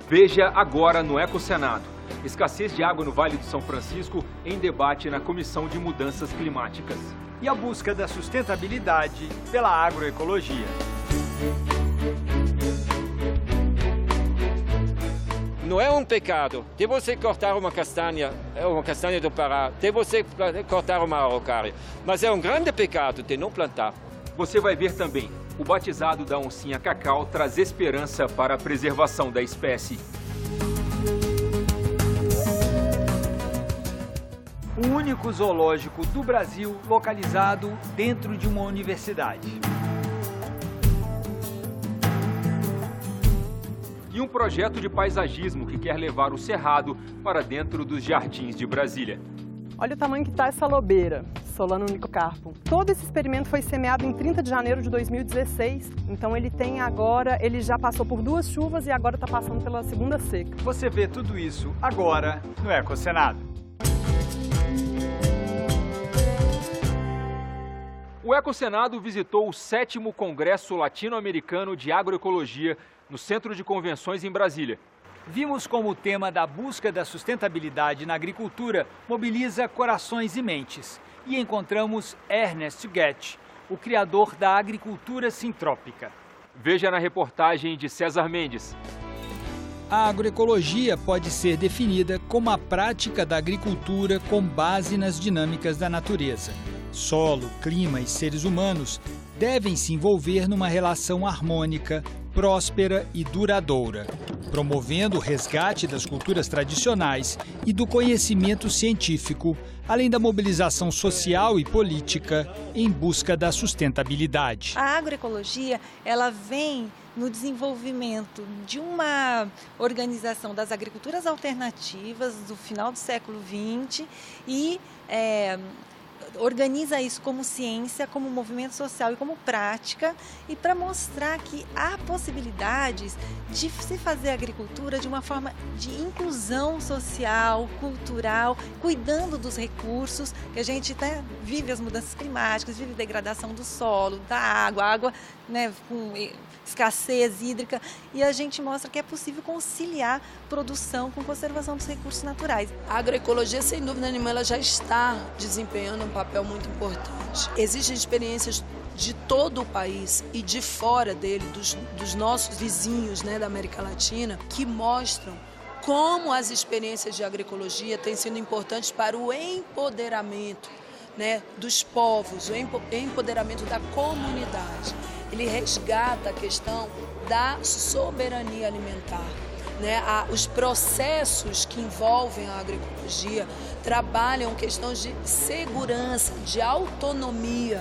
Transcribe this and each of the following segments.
Veja agora no Ecocenado. Escassez de água no Vale do São Francisco em debate na Comissão de Mudanças Climáticas. E a busca da sustentabilidade pela agroecologia. Não é um pecado de você cortar uma castanha do Pará, de você cortar uma araucária, mas é um grande pecado de não plantar. Você vai ver também, o batizado da oncinha cacau traz esperança para a preservação da espécie. O único zoológico do Brasil localizado dentro de uma universidade. E um projeto de paisagismo que quer levar o cerrado para dentro dos jardins de Brasília. Olha o tamanho que está essa lobeira, Solano nicocarpum. Todo esse experimento foi semeado em 30 de janeiro de 2016, então ele já passou por 2 chuvas e agora está passando pela segunda seca. Você vê tudo isso agora no Ecocenado. O Ecocenado visitou o 7º Congresso Latino-Americano de Agroecologia no Centro de Convenções em Brasília. Vimos como o tema da busca da sustentabilidade na agricultura mobiliza corações e mentes. E encontramos Ernest Goethe, o criador da agricultura sintrópica. Veja na reportagem de César Mendes. A agroecologia pode ser definida como a prática da agricultura com base nas dinâmicas da natureza. Solo, clima e seres humanos devem se envolver numa relação harmônica, próspera e duradoura, promovendo o resgate das culturas tradicionais e do conhecimento científico, além da mobilização social e política em busca da sustentabilidade. A agroecologia, ela vem no desenvolvimento de uma organização das agriculturas alternativas do final do século XX e organiza isso como ciência, como movimento social e como prática, e para mostrar que há possibilidades de se fazer agricultura de uma forma de inclusão social, cultural, cuidando dos recursos, que a gente vive as mudanças climáticas, vive a degradação do solo, da água, com escassez hídrica, e a gente mostra que é possível conciliar produção com conservação dos recursos naturais. A agroecologia, sem dúvida nenhuma, ela já está desempenhando um papel muito importante. Existem experiências de todo o país e de fora dele, dos nossos vizinhos, da América Latina, que mostram como as experiências de agroecologia têm sido importantes para o empoderamento dos povos, o empoderamento da comunidade. Ele resgata a questão da soberania alimentar. Os processos que envolvem a agroecologia trabalham questões de segurança, de autonomia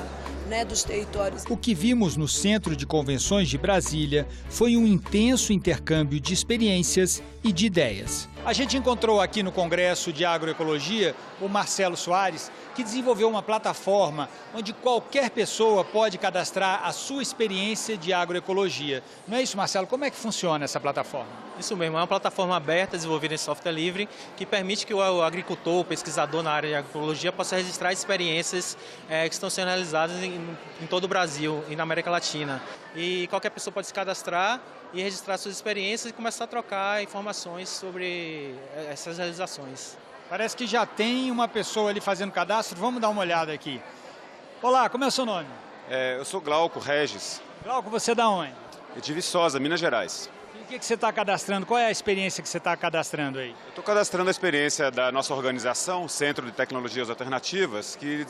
dos territórios. O que vimos no Centro de Convenções de Brasília foi um intenso intercâmbio de experiências e de ideias. A gente encontrou aqui no Congresso de Agroecologia o Marcelo Soares, que desenvolveu uma plataforma onde qualquer pessoa pode cadastrar a sua experiência de agroecologia. Não é isso, Marcelo? Como é que funciona essa plataforma? Isso mesmo, é uma plataforma aberta, desenvolvida em software livre, que permite que o agricultor, o pesquisador na área de agroecologia possa registrar experiências que estão sendo realizadas em todo o Brasil e na América Latina. E qualquer pessoa pode se cadastrar e registrar suas experiências e começar a trocar informações sobre essas realizações. Parece que já tem uma pessoa ali fazendo cadastro. Vamos dar uma olhada aqui. Olá, como é o seu nome? Eu sou Glauco Regis. Glauco, você é da onde? Eu de Viçosa, Minas Gerais. E o que você está cadastrando? Qual é a experiência que você está cadastrando aí? Eu estou cadastrando a experiência da nossa organização, Centro de Tecnologias Alternativas, que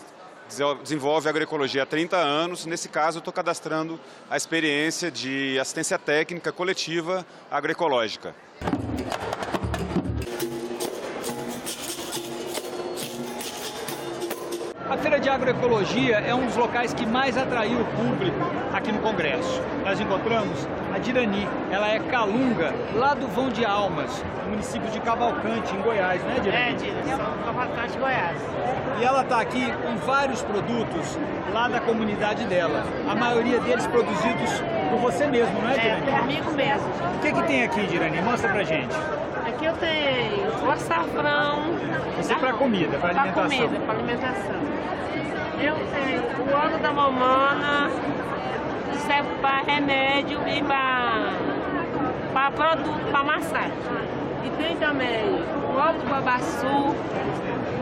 desenvolve agroecologia há 30 anos. Nesse caso, eu estou cadastrando a experiência de assistência técnica coletiva agroecológica. A Feira de Agroecologia é um dos locais que mais atraiu o público aqui no Congresso. Nós encontramos a Dirani, ela é calunga, lá do Vão de Almas, no município de Cavalcante, em Goiás, não é, Dirani? É, Cavalcante, Goiás. E ela está aqui com vários produtos lá da comunidade dela. A maioria deles produzidos por você mesmo, não é, Dirani? É, comigo mesmo. O que tem aqui, Dirani? Mostra pra gente. Aqui eu tenho o açafrão. Isso é para comida, para alimentação. Para comida, para alimentação. Eu tenho o óleo da mamona, que serve para remédio e para para produto, para massagem. E tem também o óleo do babaçu,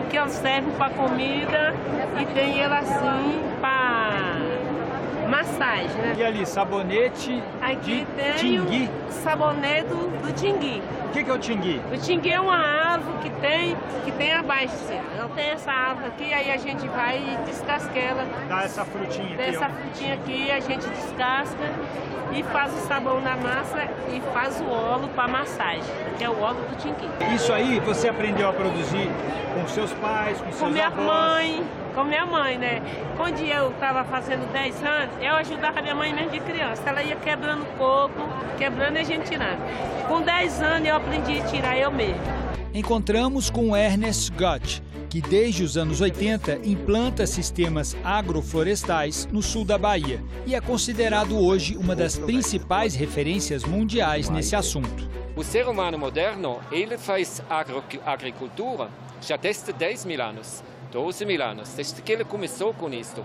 que eu servo para comida, e tem ele assim para massagem, né? E ali, sabonete Aqui de tem tingui. o sabonete do tingui. O que é o tingui? O tingui é uma árvore que tem abaixo, assim. Ela tem essa árvore aqui, aí a gente vai e descasca ela. Dá essa frutinha aqui, Dessa ó. frutinha aqui, a gente descasca e faz o sabão na massa e faz o óleo para massagem, que é o óleo do tingui. Isso aí você aprendeu a produzir com seus pais, com seus avós? Com minha mãe, né? Quando eu estava fazendo 10 anos, eu ajudava a minha mãe mesmo de criança. Ela ia quebrando coco, quebrando e a gente tirava. Com 10 anos eu aprendi a tirar eu mesmo. Encontramos com Ernest Gott, que desde os anos 80 implanta sistemas agroflorestais no sul da Bahia e é considerado hoje uma das principais referências mundiais nesse assunto. O ser humano moderno, ele faz agricultura já desde 10 mil anos, 12 mil anos, desde que ele começou com isto.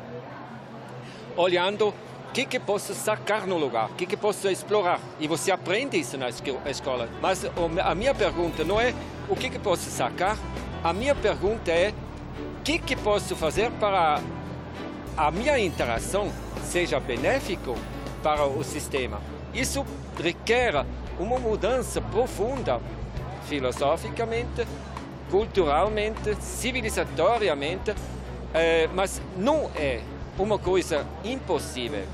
Olhando o que posso sacar no lugar, o que posso explorar. E você aprende isso na escola. Mas a minha pergunta não é o que posso sacar, a minha pergunta é o que posso fazer para a minha interação seja benéfico para o sistema. Isso requer uma mudança profunda, filosoficamente, culturalmente, civilizatoriamente, mas não é uma coisa impossível.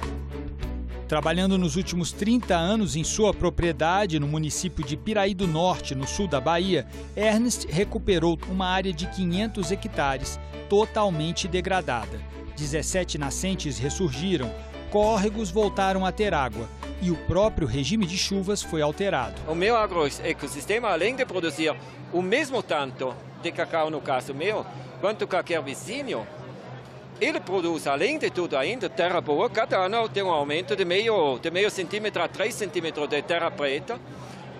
Trabalhando nos últimos 30 anos em sua propriedade no município de Piraí do Norte, no sul da Bahia, Ernest recuperou uma área de 500 hectares totalmente degradada. 17 nascentes ressurgiram, córregos voltaram a ter água e o próprio regime de chuvas foi alterado. O meu agroecossistema, além de produzir o mesmo tanto de cacau, no caso meu, quanto qualquer vizinho, ele produz, além de tudo ainda, terra boa. Cada ano tem um aumento de meio centímetro a 3 centímetros de terra preta.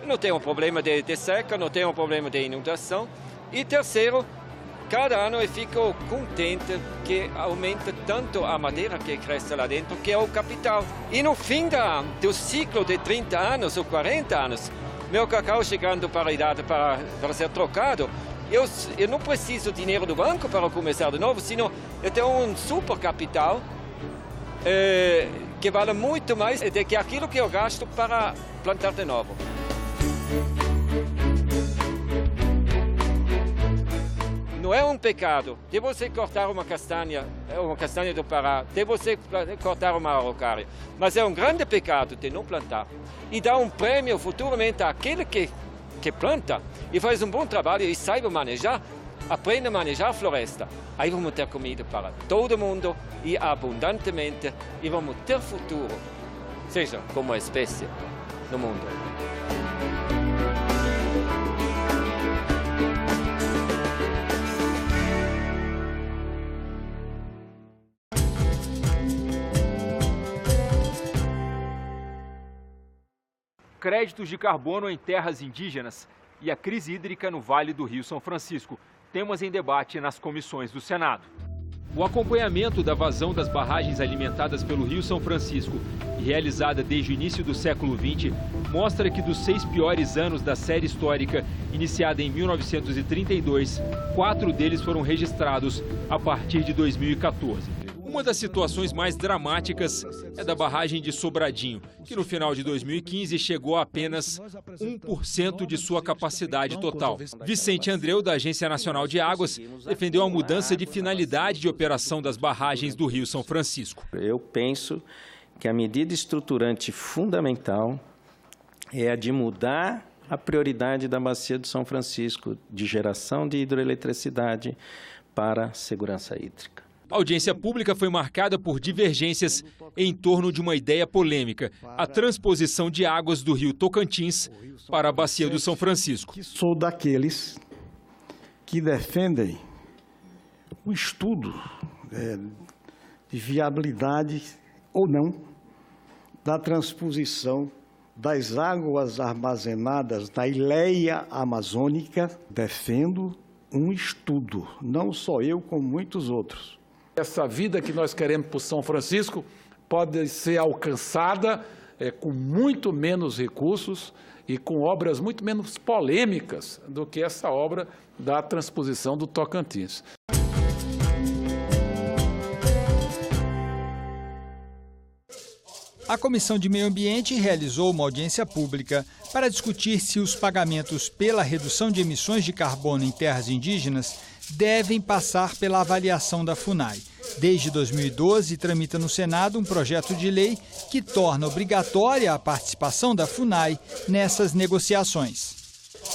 Não tem um problema de seca, não tem um problema de inundação. E terceiro, cada ano eu fico contente que aumenta tanto a madeira que cresce lá dentro, que é o capital. E no fim do ciclo de 30 anos ou 40 anos, meu cacau chegando para a idade para ser trocado, eu não preciso de dinheiro do banco para começar de novo, senão eu tenho um super capital que vale muito mais do que aquilo que eu gasto para plantar de novo. Não é um pecado de você cortar uma castanha do Pará, de você cortar uma araucária, mas é um grande pecado de não plantar e dar um prêmio futuramente àquele que planta e faz um bom trabalho e saiba manejar, aprenda a manejar a floresta. Aí vamos ter comida para todo mundo e abundantemente e vamos ter futuro, seja como espécie no mundo. Créditos de carbono em terras indígenas e a crise hídrica no Vale do Rio São Francisco. Temas em debate nas comissões do Senado. O acompanhamento da vazão das barragens alimentadas pelo Rio São Francisco e realizada desde o início do século XX mostra que dos 6 piores anos da série histórica, iniciada em 1932, 4 deles foram registrados a partir de 2014. Uma das situações mais dramáticas é da barragem de Sobradinho, que no final de 2015 chegou a apenas 1% de sua capacidade total. Vicente Andreu, da Agência Nacional de Águas, defendeu a mudança de finalidade de operação das barragens do Rio São Francisco. Eu penso que a medida estruturante fundamental é a de mudar a prioridade da bacia do São Francisco de geração de hidroeletricidade para segurança hídrica. A audiência pública foi marcada por divergências em torno de uma ideia polêmica, a transposição de águas do rio Tocantins para a bacia do São Francisco. Sou daqueles que defendem o estudo de viabilidade ou não da transposição das águas armazenadas na Ileia Amazônica. Defendo um estudo, não só eu, como muitos outros. Essa vida que nós queremos para o São Francisco pode ser alcançada com muito menos recursos e com obras muito menos polêmicas do que essa obra da transposição do Tocantins. A Comissão de Meio Ambiente realizou uma audiência pública para discutir se os pagamentos pela redução de emissões de carbono em terras indígenas devem passar pela avaliação da FUNAI. Desde 2012, tramita no Senado um projeto de lei que torna obrigatória a participação da FUNAI nessas negociações.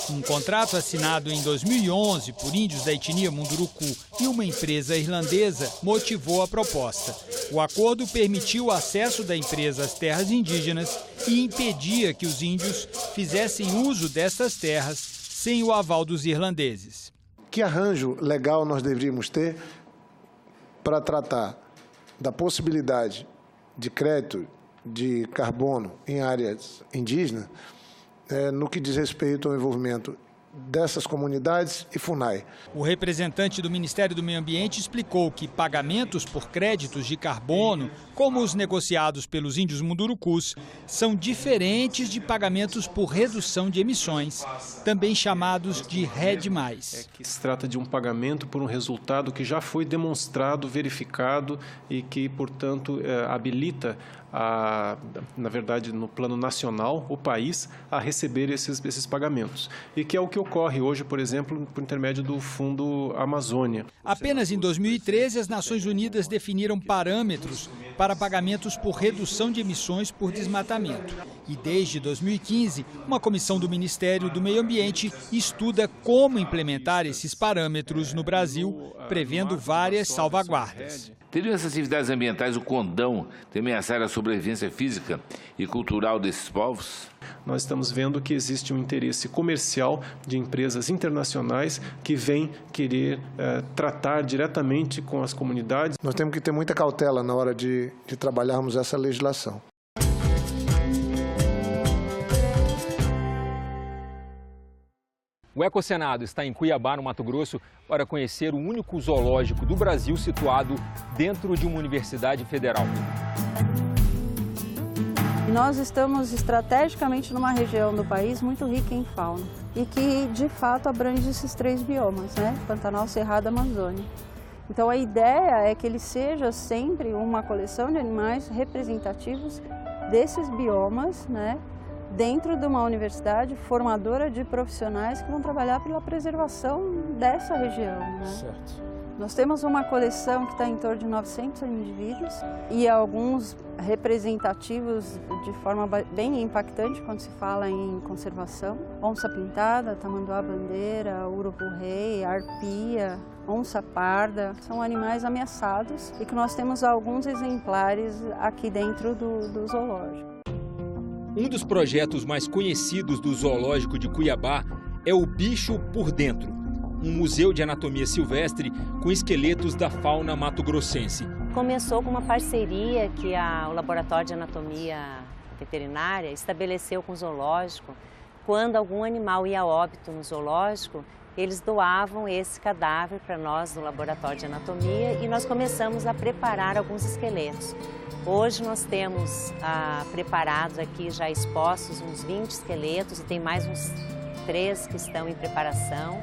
Um contrato assinado em 2011 por índios da etnia Munduruku e uma empresa irlandesa motivou a proposta. O acordo permitiu o acesso da empresa às terras indígenas e impedia que os índios fizessem uso dessas terras sem o aval dos irlandeses. Que arranjo legal nós deveríamos ter para tratar da possibilidade de crédito de carbono em áreas indígenas, no que diz respeito ao envolvimento dessas comunidades e FUNAI. O representante do Ministério do Meio Ambiente explicou que pagamentos por créditos de carbono, como os negociados pelos índios mundurucus, são diferentes de pagamentos por redução de emissões, também chamados de RED+. Que se trata de um pagamento por um resultado que já foi demonstrado, verificado e que, portanto, habilita na verdade, no plano nacional, o país a receber esses pagamentos. E que é o que ocorre hoje, por exemplo, por intermédio do Fundo Amazônia. Apenas em 2013, as Nações Unidas definiram parâmetros para pagamentos por redução de emissões por desmatamento. E desde 2015, uma comissão do Ministério do Meio Ambiente estuda como implementar esses parâmetros no Brasil, prevendo várias salvaguardas. Teriam essas atividades ambientais o condão de ameaçar a sobrevivência física e cultural desses povos? Nós estamos vendo que existe um interesse comercial de empresas internacionais que vêm querer tratar diretamente com as comunidades. Nós temos que ter muita cautela na hora de trabalharmos essa legislação. O Ecosenado está em Cuiabá, no Mato Grosso, para conhecer o único zoológico do Brasil situado dentro de uma universidade federal. Nós estamos estrategicamente numa região do país muito rica em fauna e que, de fato, abrange esses 3 biomas, né? Pantanal, Cerrado e Amazônia. Então, a ideia é que ele seja sempre uma coleção de animais representativos desses biomas, né? Dentro de uma universidade formadora de profissionais que vão trabalhar pela preservação dessa região, né? Certo. Nós temos uma coleção que está em torno de 900 indivíduos e alguns representativos de forma bem impactante quando se fala em conservação. Onça-pintada, tamanduá-bandeira, urubu-rei, arpia, onça-parda. São animais ameaçados e que nós temos alguns exemplares aqui dentro do zoológico. Um dos projetos mais conhecidos do Zoológico de Cuiabá é o Bicho por Dentro, um museu de anatomia silvestre com esqueletos da fauna mato-grossense. Começou com uma parceria que o Laboratório de Anatomia Veterinária estabeleceu com o zoológico. Quando algum animal ia a óbito no zoológico, eles doavam esse cadáver para nós no Laboratório de Anatomia e nós começamos a preparar alguns esqueletos. Hoje nós temos preparados aqui, já expostos, uns 20 esqueletos e tem mais uns 3 que estão em preparação.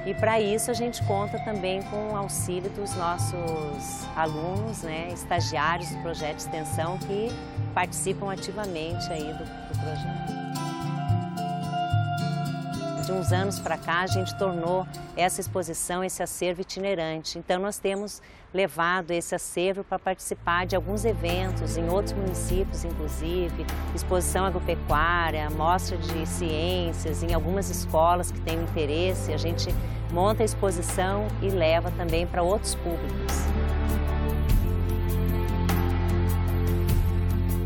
E para isso a gente conta também com o auxílio dos nossos alunos, né, estagiários do projeto de extensão que participam ativamente aí do projeto. De uns anos para cá, a gente tornou essa exposição, esse acervo itinerante. Então, nós temos levado esse acervo para participar de alguns eventos em outros municípios, inclusive, exposição agropecuária, mostra de ciências, em algumas escolas que têm interesse. A gente monta a exposição e leva também para outros públicos.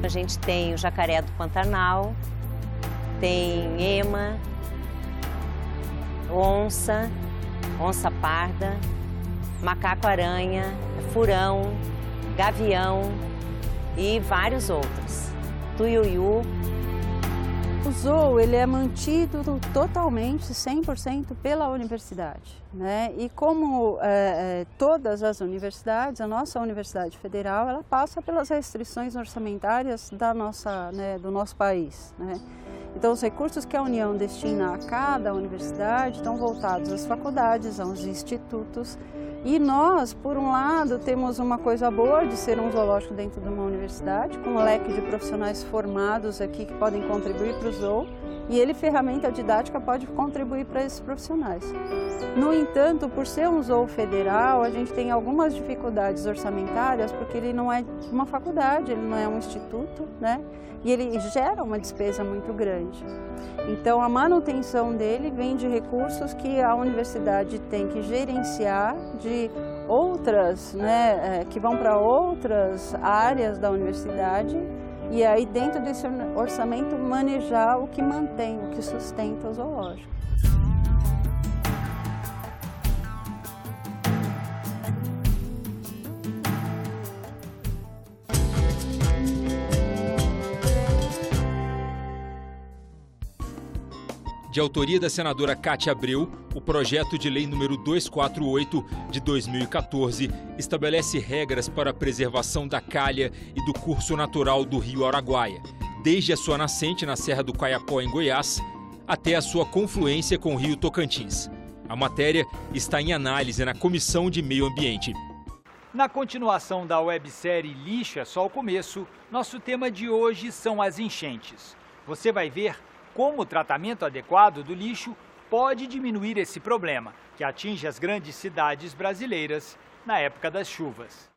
A gente tem o jacaré do Pantanal, tem ema, onça, onça-parda, macaco-aranha, furão, gavião e vários outros. Tuiuiu, O zoo ele é mantido totalmente, 100% pela universidade, né? E como todas as universidades, a nossa Universidade Federal, ela passa pelas restrições orçamentárias do nosso país, né? Então, os recursos que a União destina a cada universidade estão voltados às faculdades, aos institutos. E nós, por um lado, temos uma coisa boa de ser um zoológico dentro de uma universidade, com um leque de profissionais formados aqui que podem contribuir para o zoo, e ele, ferramenta didática, pode contribuir para esses profissionais. No entanto, por ser um zoo federal, a gente tem algumas dificuldades orçamentárias, porque ele não é uma faculdade, ele não é um instituto, né? E ele gera uma despesa muito grande. Então, a manutenção dele vem de recursos que a universidade tem que gerenciar de outras, né, que vão para outras áreas da universidade, e aí dentro desse orçamento manejar o que mantém, o que sustenta o zoológico. De autoria da senadora Cátia Abreu, o projeto de lei número 248 de 2014 estabelece regras para a preservação da calha e do curso natural do rio Araguaia, desde a sua nascente na Serra do Caiapó, em Goiás, até a sua confluência com o rio Tocantins. A matéria está em análise na Comissão de Meio Ambiente. Na continuação da websérie Lixo é só o começo, nosso tema de hoje são as enchentes. Você vai ver como o tratamento adequado do lixo pode diminuir esse problema, que atinge as grandes cidades brasileiras na época das chuvas.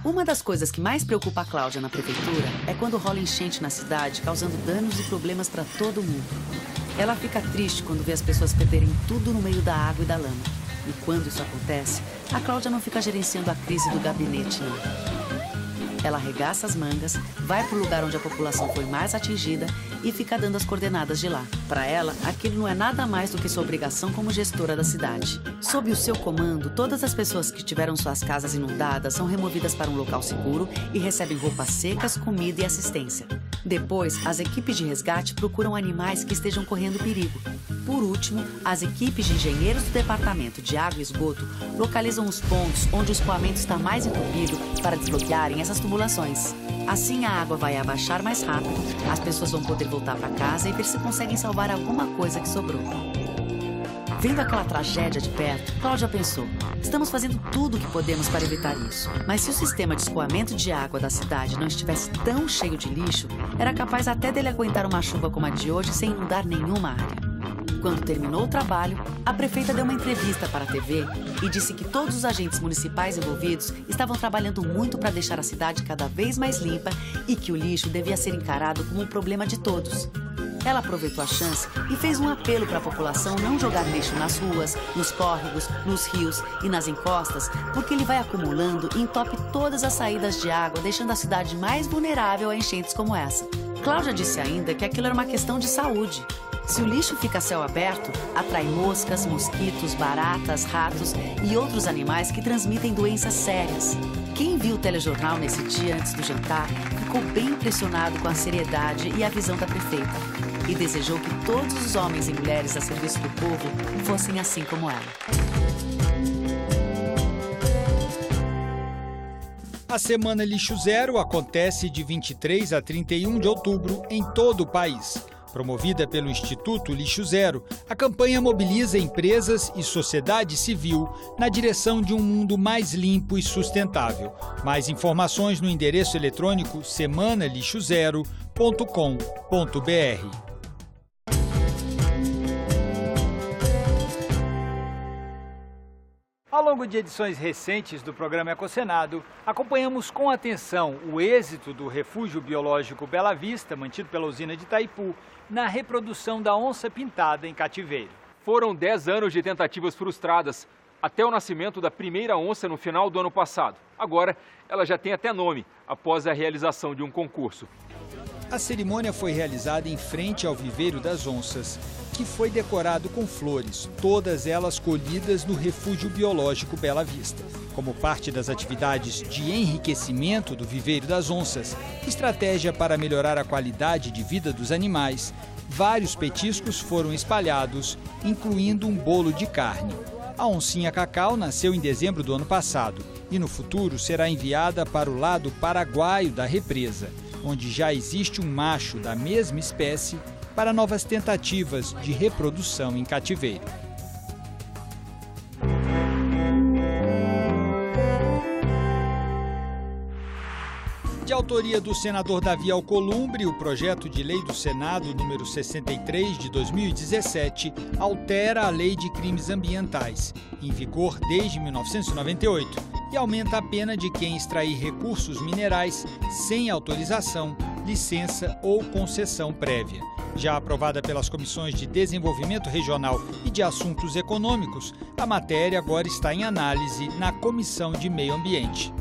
Uma das coisas que mais preocupa a Cláudia na prefeitura é quando rola enchente na cidade, causando danos e problemas para todo mundo. Ela fica triste quando vê as pessoas perderem tudo no meio da água e da lama. E quando isso acontece, a Cláudia não fica gerenciando a crise do gabinete, não. Ela arregaça as mangas, vai para o lugar onde a população foi mais atingida e fica dando as coordenadas de lá. Para ela, aquilo não é nada mais do que sua obrigação como gestora da cidade. Sob o seu comando, todas as pessoas que tiveram suas casas inundadas são removidas para um local seguro e recebem roupas secas, comida e assistência. Depois, as equipes de resgate procuram animais que estejam correndo perigo. Por último, as equipes de engenheiros do Departamento de Água e Esgoto localizam os pontos onde o escoamento está mais entupido para desbloquearem essas tubulações. Assim, a água vai abaixar mais rápido, as pessoas vão poder voltar para casa e ver se conseguem salvar alguma coisa que sobrou. Vendo aquela tragédia de perto, Cláudia pensou: estamos fazendo tudo o que podemos para evitar isso. Mas se o sistema de escoamento de água da cidade não estivesse tão cheio de lixo, era capaz até dele aguentar uma chuva como a de hoje sem inundar nenhuma área. Quando terminou o trabalho, a prefeita deu uma entrevista para a TV e disse que todos os agentes municipais envolvidos estavam trabalhando muito para deixar a cidade cada vez mais limpa e que o lixo devia ser encarado como um problema de todos. Ela aproveitou a chance e fez um apelo para a população não jogar lixo nas ruas, nos córregos, nos rios e nas encostas, porque ele vai acumulando e entope todas as saídas de água, deixando a cidade mais vulnerável a enchentes como essa. Cláudia disse ainda que aquilo era uma questão de saúde. Se o lixo fica a céu aberto, atrai moscas, mosquitos, baratas, ratos e outros animais que transmitem doenças sérias. Quem viu o telejornal nesse dia antes do jantar ficou bem impressionado com a seriedade e a visão da prefeita e desejou que todos os homens e mulheres a serviço do povo fossem assim como ela. A Semana Lixo Zero acontece de 23 a 31 de outubro em todo o país. Promovida pelo Instituto Lixo Zero, a campanha mobiliza empresas e sociedade civil na direção de um mundo mais limpo e sustentável. Mais informações no endereço eletrônico semanalixozero.com.br. Ao longo de edições recentes do programa Ecocenado, acompanhamos com atenção o êxito do refúgio biológico Bela Vista, mantido pela usina de Itaipu, na reprodução da onça-pintada em cativeiro. Foram 10 anos de tentativas frustradas, até o nascimento da primeira onça no final do ano passado. Agora, ela já tem até nome, após a realização de um concurso. A cerimônia foi realizada em frente ao Viveiro das Onças. que foi decorado com flores, todas elas colhidas no Refúgio Biológico Bela Vista. Como parte das atividades de enriquecimento do Viveiro das Onças, estratégia para melhorar a qualidade de vida dos animais, vários petiscos foram espalhados, incluindo um bolo de carne. A oncinha Cacau nasceu em dezembro do ano passado e no futuro será enviada para o lado paraguaio da represa, onde já existe um macho da mesma espécie para novas tentativas de reprodução em cativeiro. De autoria do senador Davi Alcolumbre, o projeto de lei do Senado número 63 de 2017 altera a Lei de Crimes Ambientais, em vigor desde 1998, e aumenta a pena de quem extrair recursos minerais sem autorização, licença ou concessão prévia. Já aprovada pelas Comissões de Desenvolvimento Regional e de Assuntos Econômicos, a matéria agora está em análise na Comissão de Meio Ambiente.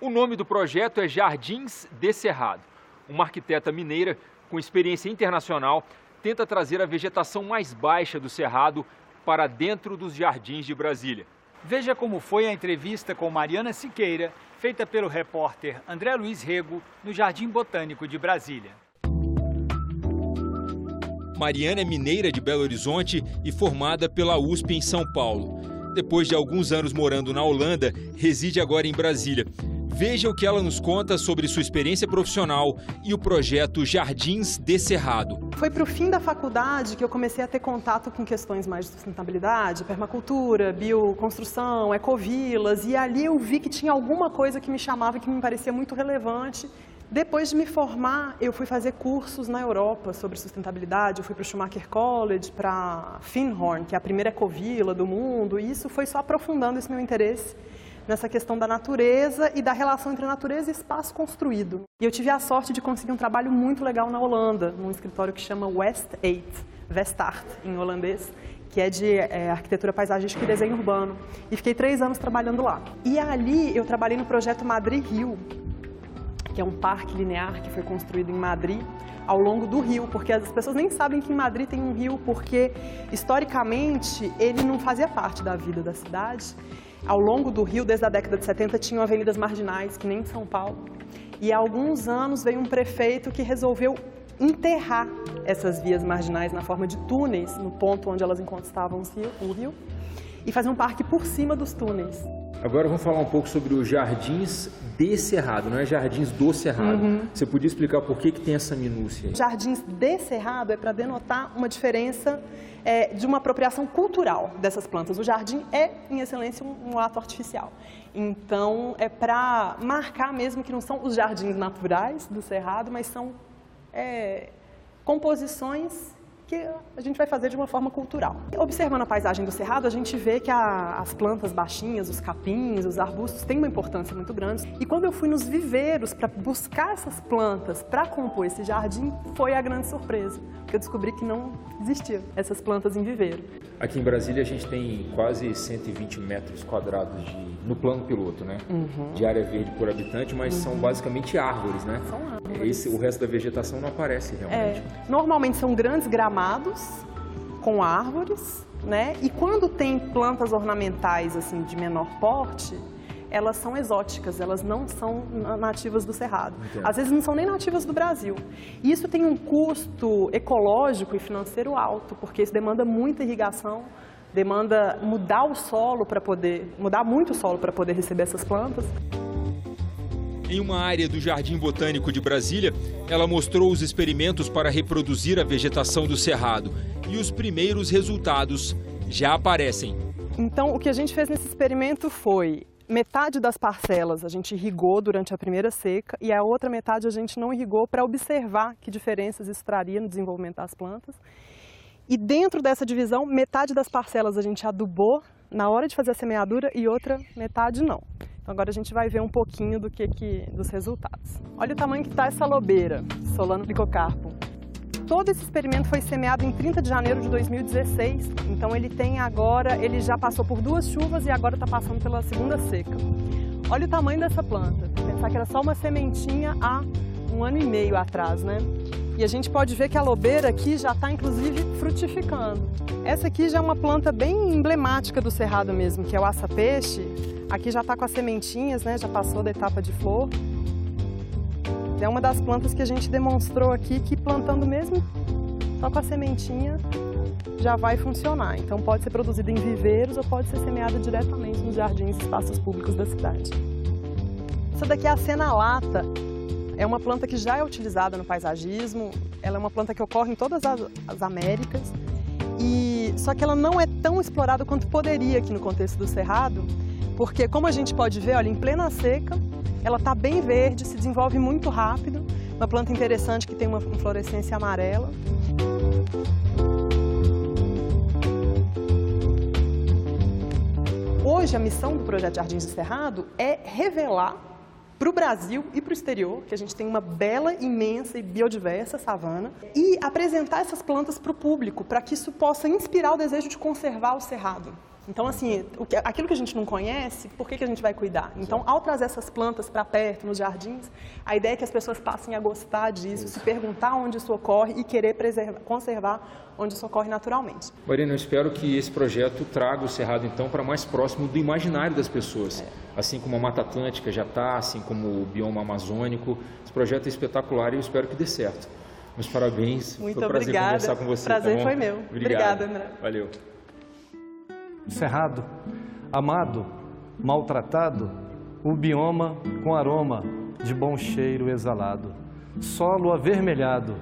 O nome do projeto é Jardins de Cerrado. Uma arquiteta mineira com experiência internacional tenta trazer a vegetação mais baixa do Cerrado para dentro dos jardins de Brasília. Veja como foi a entrevista com Mariana Siqueira, feita pelo repórter André Luiz Rego, no Jardim Botânico de Brasília. Mariana é mineira de Belo Horizonte e formada pela USP em São Paulo. Depois de alguns anos morando na Holanda, reside agora em Brasília. Veja o que ela nos conta sobre sua experiência profissional e o projeto Jardins de Cerrado. Foi para o fim da faculdade que eu comecei a ter contato com questões mais de sustentabilidade, permacultura, bioconstrução, ecovilas, e ali eu vi que tinha alguma coisa que me chamava e que me parecia muito relevante. Depois de me formar, eu fui fazer cursos na Europa sobre sustentabilidade. Eu fui para o Schumacher College, para Findhorn, que é a primeira ecovila do mundo, e isso foi só aprofundando esse meu interesse nessa questão da natureza e da relação entre natureza e espaço construído. E eu tive a sorte de conseguir um trabalho muito legal na Holanda, num escritório que chama Westart, em holandês, que é de arquitetura paisagística e desenho urbano. E fiquei 3 anos trabalhando lá. E ali eu trabalhei no projeto Madrid-Rio, que é um parque linear que foi construído em Madrid, ao longo do rio, porque as pessoas nem sabem que em Madrid tem um rio, porque historicamente ele não fazia parte da vida da cidade. Ao longo do rio, desde a década de 70, tinham avenidas marginais, que nem em São Paulo. E há alguns anos veio um prefeito que resolveu enterrar essas vias marginais na forma de túneis, no ponto onde elas encostavam o rio, e fazer um parque por cima dos túneis. Agora vamos falar um pouco sobre os Jardins de Cerrado, não é Jardins do Cerrado. Você podia explicar por que tem essa minúcia aí? Jardins de Cerrado é para denotar uma diferença de uma apropriação cultural dessas plantas. O jardim é, em excelência, um ato artificial. Então, é para marcar mesmo que não são os jardins naturais do Cerrado, mas são composições que a gente vai fazer de uma forma cultural. Observando a paisagem do Cerrado, a gente vê que as plantas baixinhas, os capins, os arbustos têm uma importância muito grande. E quando eu fui nos viveiros para buscar essas plantas para compor esse jardim, foi a grande surpresa, porque eu descobri que não existiam essas plantas em viveiro. Aqui em Brasília a gente tem quase 120 metros quadrados no plano piloto, né? De área verde por habitante, mas são basicamente árvores, né? São árvores. O resto da vegetação não aparece realmente. Normalmente são grandes gramados com árvores, né? E quando tem plantas ornamentais assim de menor porte, elas são exóticas, elas não são nativas do Cerrado. Entendo. Às vezes não são nem nativas do Brasil. E isso tem um custo ecológico e financeiro alto, porque isso demanda muita irrigação, demanda mudar o solo mudar muito o solo para poder receber essas plantas. Em uma área do Jardim Botânico de Brasília, ela mostrou os experimentos para reproduzir a vegetação do Cerrado. E os primeiros resultados já aparecem. Então, o que a gente fez nesse experimento foi: metade das parcelas a gente irrigou durante a primeira seca e a outra metade a gente não irrigou, para observar que diferenças isso traria no desenvolvimento das plantas. E dentro dessa divisão, metade das parcelas a gente adubou na hora de fazer a semeadura e outra metade não. Então agora a gente vai ver um pouquinho dos resultados. Olha o tamanho que está essa lobeira, Solano plicocarpum. Todo esse experimento foi semeado em 30 de janeiro de 2016, então ele já passou por 2 chuvas e agora está passando pela segunda seca. Olha o tamanho dessa planta, pensar que era só uma sementinha há 1 ano e meio atrás, né? E a gente pode ver que a lobeira aqui já está, inclusive, frutificando. Essa aqui já é uma planta bem emblemática do Cerrado mesmo, que é o aça-peixe. Aqui já está com as sementinhas, né? Já passou da etapa de flor. É uma das plantas que a gente demonstrou aqui que plantando mesmo só com a sementinha já vai funcionar. Então pode ser produzida em viveiros ou pode ser semeada diretamente nos jardins e espaços públicos da cidade. Essa daqui é a cena-lata. É uma planta que já é utilizada no paisagismo. Ela é uma planta que ocorre em todas as Américas. Só que ela não é tão explorada quanto poderia aqui no contexto do Cerrado, porque como a gente pode ver, olha, em plena seca, ela está bem verde, se desenvolve muito rápido. Uma planta interessante que tem uma inflorescência amarela. Hoje, a missão do Projeto Jardins do Cerrado é revelar para o Brasil e para o exterior, que a gente tem uma bela, imensa e biodiversa savana, e apresentar essas plantas para o público, para que isso possa inspirar o desejo de conservar o Cerrado. Então, assim, aquilo que a gente não conhece, por que a gente vai cuidar? Então, ao trazer essas plantas para perto, nos jardins, a ideia é que as pessoas passem a gostar disso, se perguntar onde isso ocorre e querer conservar onde isso ocorre naturalmente. Marina, eu espero que esse projeto traga o Cerrado, então, para mais próximo do imaginário das pessoas. Assim como a Mata Atlântica já está, assim como o bioma amazônico. Esse projeto é espetacular e eu espero que dê certo. Meus parabéns. Muito foi um prazer obrigada. Conversar com você. Prazer tá foi meu. Obrigada, André. Valeu. Cerrado, amado, maltratado, o bioma com aroma de bom cheiro exalado, solo avermelhado,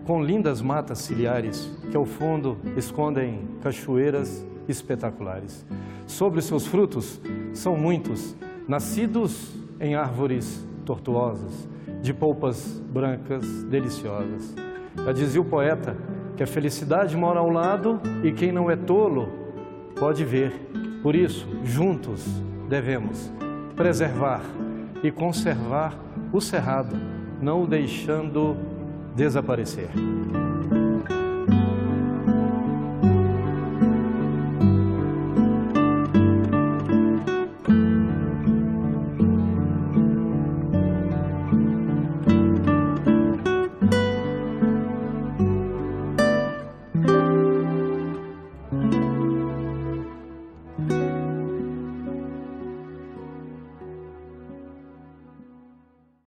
com lindas matas ciliares que ao fundo escondem cachoeiras espetaculares. Sobre os seus frutos são muitos, nascidos em árvores tortuosas, de polpas brancas deliciosas. Já dizia o poeta que a felicidade mora ao lado e quem não é tolo pode ver. Por isso, juntos devemos preservar e conservar o Cerrado, não o deixando desaparecer.